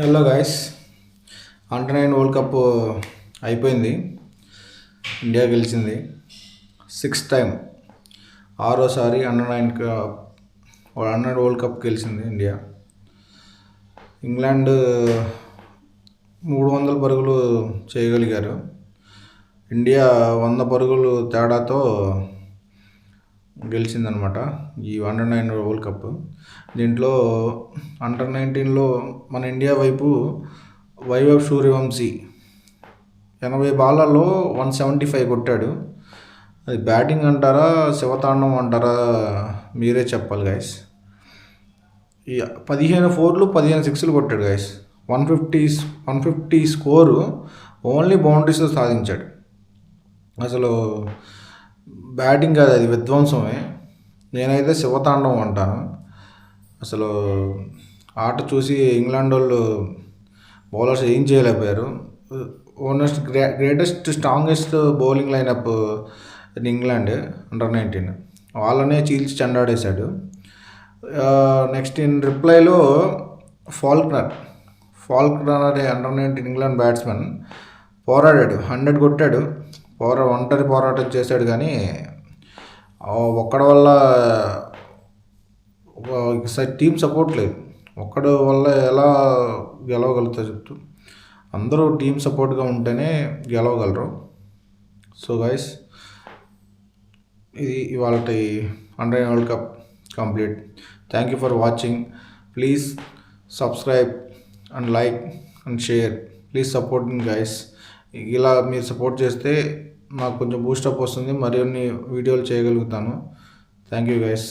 Hello guys, under 9 world cup అయిపోయింది. India గెలిచింది. 6th time, ఆరోసారి అండర్ 9 వరల్డ్ కప్ గెలిచింది ఇండియా. ఇంగ్లాండ్ 300 పరుగులు చేయగలిగారు. ఇండియా 100 పరుగులు తేడాతో గెలిచిందనమాట ఈ అండర్ 9 వరల్డ్ కప్. దీంట్లో అండర్ 19లో మన ఇండియా వైపు వైభవ్ సూర్యవంశీ 80 బాళ్ళలో 175 కొట్టాడు. అది బ్యాటింగ్ అంటారా, శివతాండం అంటారా, మీరే చెప్పాలి గైస్. ఈ 15 4లు 15 6లు కొట్టాడు గైస్. 150 స్కోరు ఓన్లీ బౌండరీస్తో సాధించాడు. అసలు బ్యాటింగ్ కాదు, అది విధ్వంసమే. నేనైతే శివతాండవం అంటాను. అసలు ఆట చూసి ఇంగ్లాండ్ వాళ్ళు బౌలర్స్ ఏం చేయలేకపోయారు. Greatest strongest bowling lineup in England under 19 వాళ్ళనే చీల్చి చెండాడేశాడు. నెక్స్ట్ ఇన్ రిప్లైలో ఫాల్క్నర్ అనే అండర్ 19 ఇంగ్లాండ్ బ్యాట్స్మెన్ పోరాడాడు. 100 కొట్టాడు. ఒంటరి పోరాటం చేశాడు. కానీ ఒక్కడి వల్ల టీం సపోర్ట్ లేదు. ఒక్కడి వల్ల ఎలా గెలవగలుగుతా చెప్తూ, అందరూ టీం సపోర్ట్గా ఉంటేనే గెలవగలరు. సో గైస్, ఇది ఇవాళ under 9 world cup complete. Thank you for watching. Please subscribe and like and share. Please support me guys. ఇలా మీరు సపోర్ట్ చేస్తే నాకు కొంచెం బూస్టప్ వస్తుంది, మరిన్ని వీడియోలు చేయగలుగుతాను. Thank you guys.